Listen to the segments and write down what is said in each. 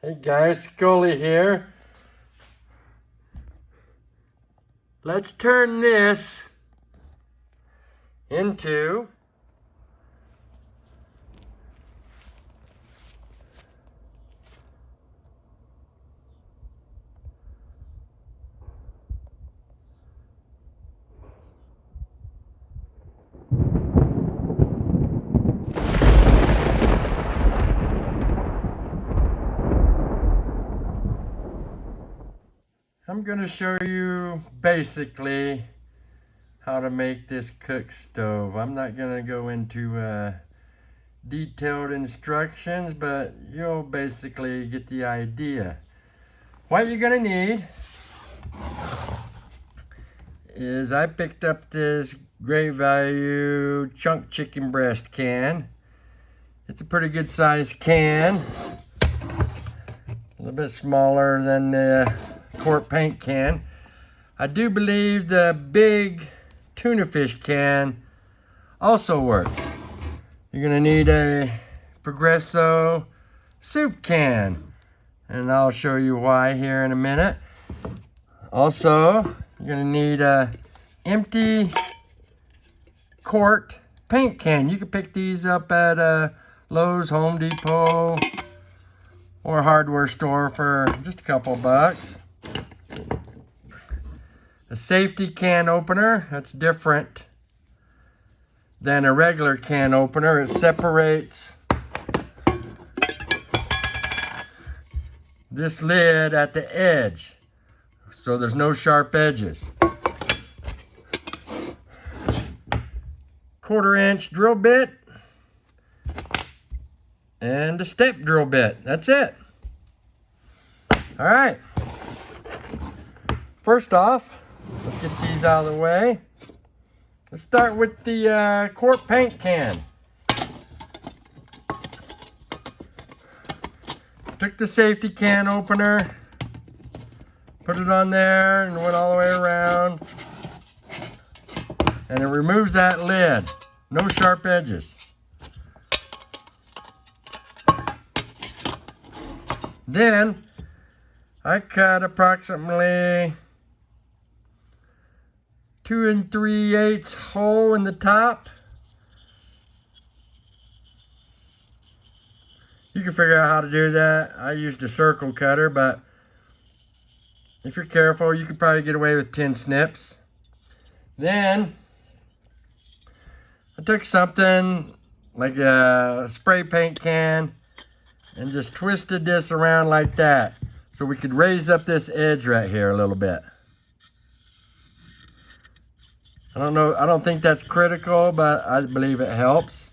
Hey guys, Skully here. Let's turn this into I'm going to show you basically how to make this cook stove. I'm not going to go into detailed instructions, but you'll basically get the idea. What you're going to need is I picked up this Great Value chunk chicken breast can. It's a pretty good sized can. A little bit smaller than the quart paint can. I do believe the big tuna fish can also works. You're gonna need a Progresso soup can, and I'll show you why here in a minute. Also, you're gonna need a empty quart paint can. You can pick these up at Lowe's, Home Depot, or a hardware store for just a couple bucks. A safety can opener, that's different than a regular can opener. It separates this lid at the edge, so there's no sharp edges. 1/4-inch drill bit and a step drill bit. That's it. All right. First off, let's get these out of the way. Let's start with the quart paint can. Took the safety can opener, put it on there, and went all the way around. And it removes that lid. No sharp edges. Then I cut approximately 2 3/8 hole in the top. You can figure out how to do that. I used a circle cutter, but if you're careful, you can probably get away with 10 snips. Then I took something like a spray paint can and just twisted this around like that, so we could raise up this edge right here a little bit. I don't think that's critical, but I believe it helps.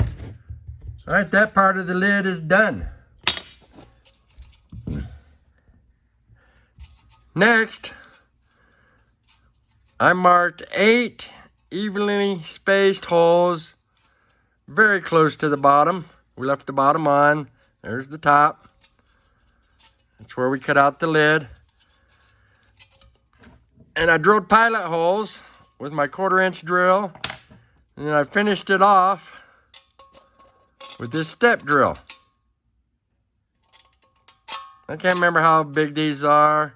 All right, that part of the lid is done. Next, I marked 8 evenly spaced holes very close to the bottom. We left the bottom on. There's the top. That's where we cut out the lid. And I drilled pilot holes with my 1/4-inch drill. And then I finished it off with this step drill. I can't remember how big these are.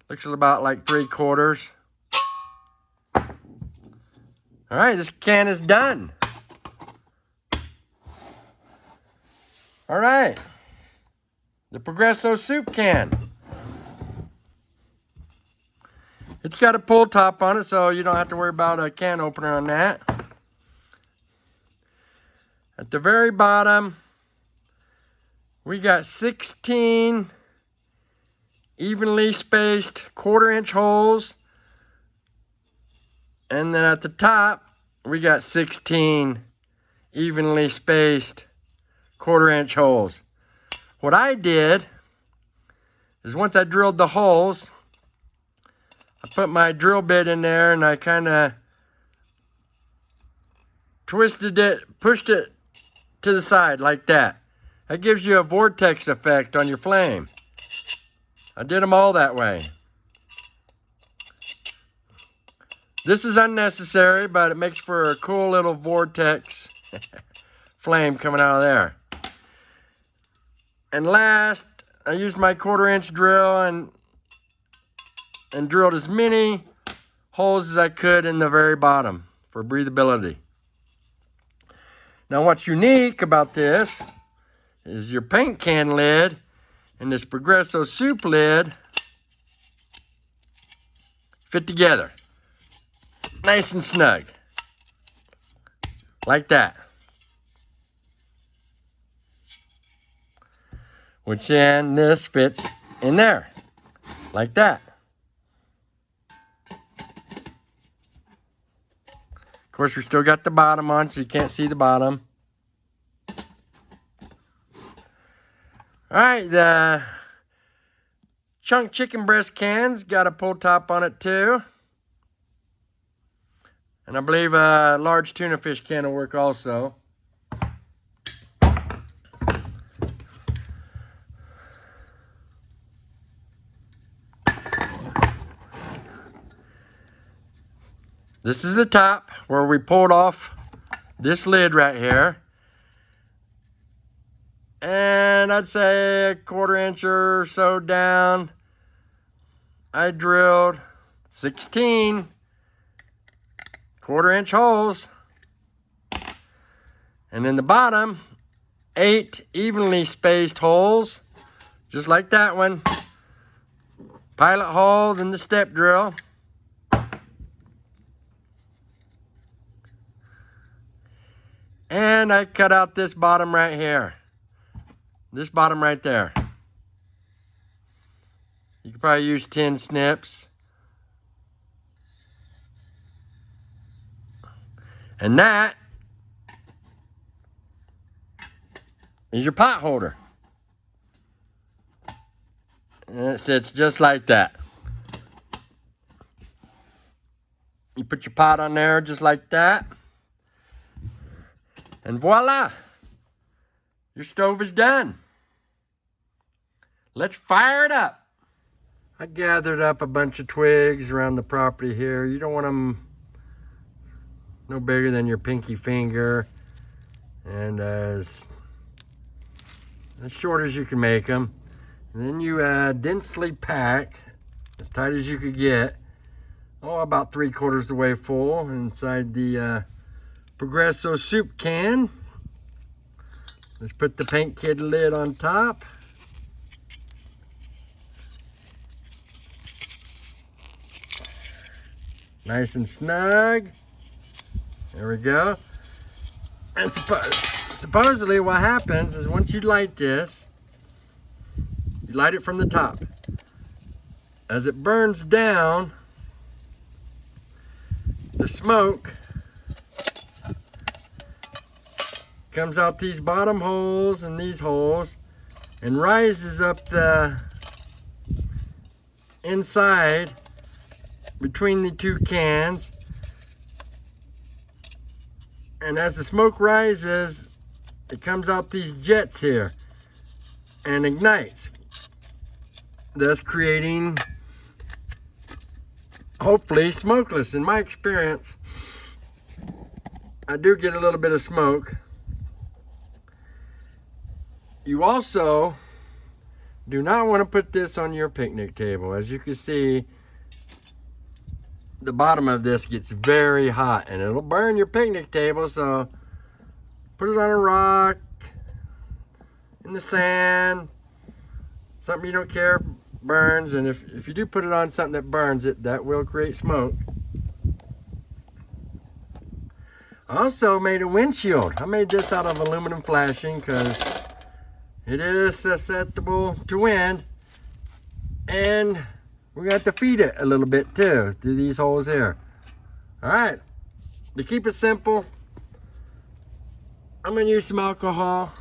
Looks about like 3/4. All right, this can is done. All right, the Progresso soup can. It's got a pull top on it, so you don't have to worry about a can opener on that. At the very bottom, we got 16 evenly spaced 1/4-inch holes. And then at the top, we got 16 evenly spaced 1/4-inch holes. What I did is once I drilled the holes, I put my drill bit in there and I kind of twisted it, pushed it to the side like that. That gives you a vortex effect on your flame. I did them all that way. This is unnecessary, but it makes for a cool little vortex flame coming out of there. And last, I used my 1/4-inch drill and drilled as many holes as I could in the very bottom for breathability. Now what's unique about this is your paint can lid and this Progresso soup lid fit together. Nice and snug. Like that. Which then this fits in there. Like that. Of course, we still got the bottom on, so you can't see the bottom. All right, the chunk chicken breast can's got a pull top on it too. And I believe a large tuna fish can will work also. This is the top where we pulled off this lid right here. And I'd say a 1/4-inch or so down, I drilled 16 1/4-inch holes. And in the bottom, 8 evenly spaced holes, just like that one. Pilot hole, then the step drill. And I cut out this bottom right here. This bottom right there. You could probably use 10 snips. And that is your pot holder. And it sits just like that. You put your pot on there just like that. And voila, your stove is done. Let's fire it up. I gathered up a bunch of twigs around the property here. You don't want them no bigger than your pinky finger, and as short as you can make them. And then you densely pack, as tight as you could get, about 3/4 the way full inside the Progresso soup can. Let's put the paint kid lid on top. Nice and snug. There we go. And supposedly what happens is once you light this, you light it from the top. As it burns down, the smoke comes out these bottom holes and these holes and rises up the inside between the two cans. And as the smoke rises, it comes out these jets here and ignites, thus creating, hopefully, smokeless. In my experience, I do get a little bit of smoke. You also do not want to put this on your picnic table. As you can see, the bottom of this gets very hot and it'll burn your picnic table. So put it on a rock, in the sand, something you don't care if burns. And if you do put it on something that burns it, that will create smoke. I also made a windshield. I made this out of aluminum flashing because it is susceptible to wind, and we're going to have to feed it a little bit too through these holes here. All right, to keep it simple, I'm going to use some alcohol,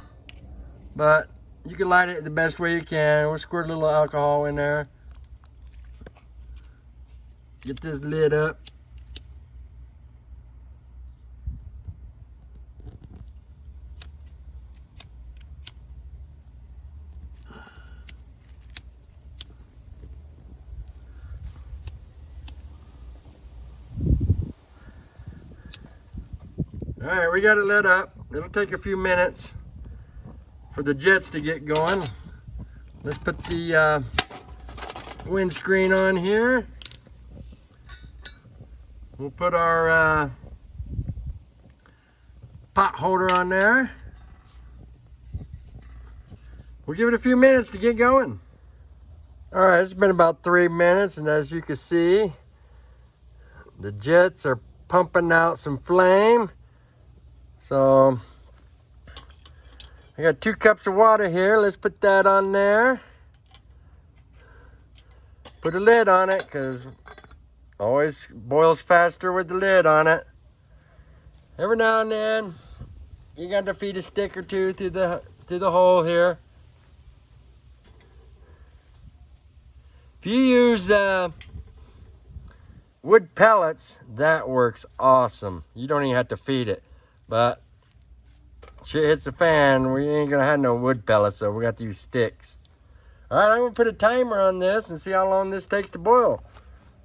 but you can light it the best way you can. We'll squirt a little alcohol in there. Get this lid up. All right, we got it lit up. It'll take a few minutes for the jets to get going. Let's put the windscreen on here. We'll put our pot holder on there. We'll give it a few minutes to get going. All right, it's been about 3 minutes, and as you can see, the jets are pumping out some flame. So I got 2 cups of water here. Let's put that on there. Put a lid on it, because always boils faster with the lid on it. Every now and then, you got to feed a stick or two through the hole here. If you use wood pellets, that works awesome. You don't even have to feed it. But shit hits the fan, we ain't gonna have no wood pellets, so we got to use sticks. All right, I'm gonna put a timer on this and see how long this takes to boil.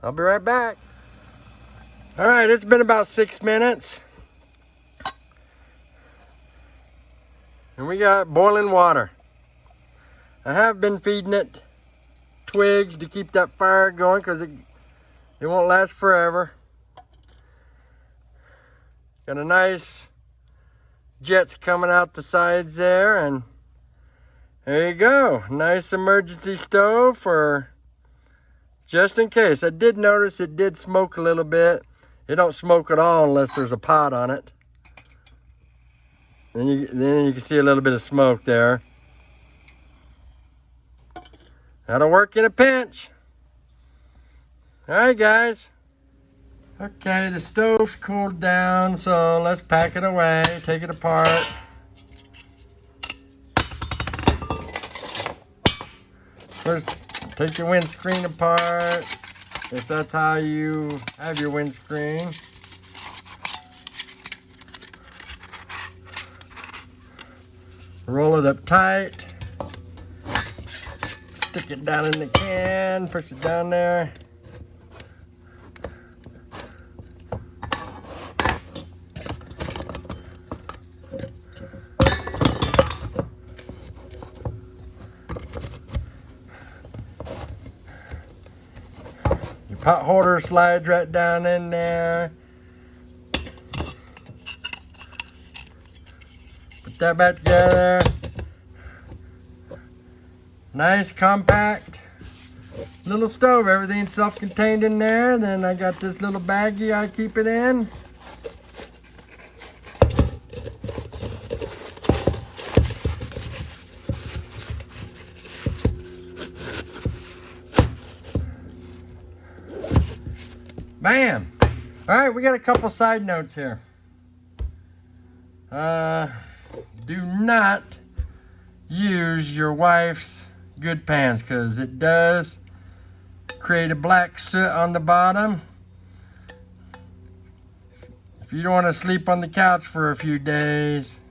I'll be right back. All right, it's been about 6 minutes. And we got boiling water. I have been feeding it twigs to keep that fire going, because it won't last forever. Got a nice jets coming out the sides there, and there you go. Nice emergency stove for just in case. I did notice it did smoke a little bit. It don't smoke at all unless there's a pot on it. Then you can see a little bit of smoke there. That'll work in a pinch. All right, guys. Okay, the stove's cooled down, so let's pack it away, take it apart. First, take your windscreen apart, if that's how you have your windscreen. Roll it up tight. Stick it down in the can, push it down there. Your pot holder slides right down in there. Put that back together. Nice, compact little stove. Everything's self-contained in there. Then I got this little baggie I keep it in. Bam! All right, we got a couple side notes here. Do not use your wife's good pans, because it does create a black soot on the bottom. If you don't want to sleep on the couch for a few days,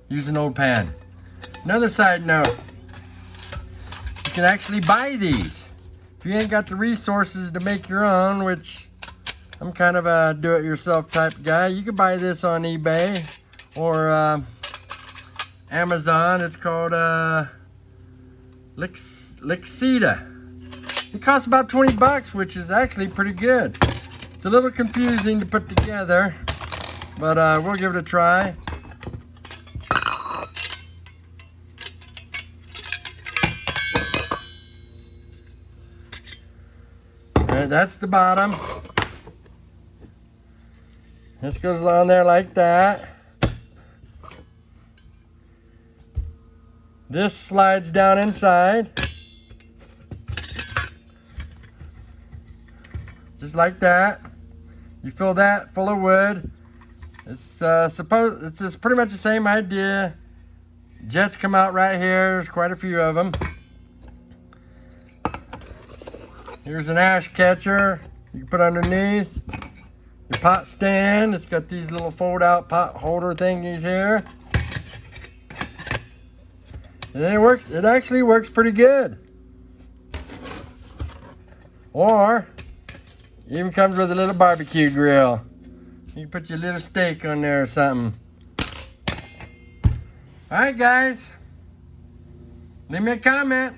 use an old pan. Another side note, you can actually buy these. If you ain't got the resources to make your own, which I'm kind of a do-it-yourself type guy, you can buy this on eBay or Amazon. It's called Lixita. It costs about 20 bucks, which is actually pretty good. It's a little confusing to put together, but we'll give it a try. And that's the bottom. This goes on there like that. This slides down inside. Just like that. You fill that full of wood. It's it's pretty much the same idea. Jets come out right here. There's quite a few of them. Here's an ash catcher you can put underneath your pot stand. It's got these little fold out pot holder thingies here. And it works. It actually works pretty good. Or even comes with a little barbecue grill. You can put your little steak on there or something. All right, guys. Leave me a comment.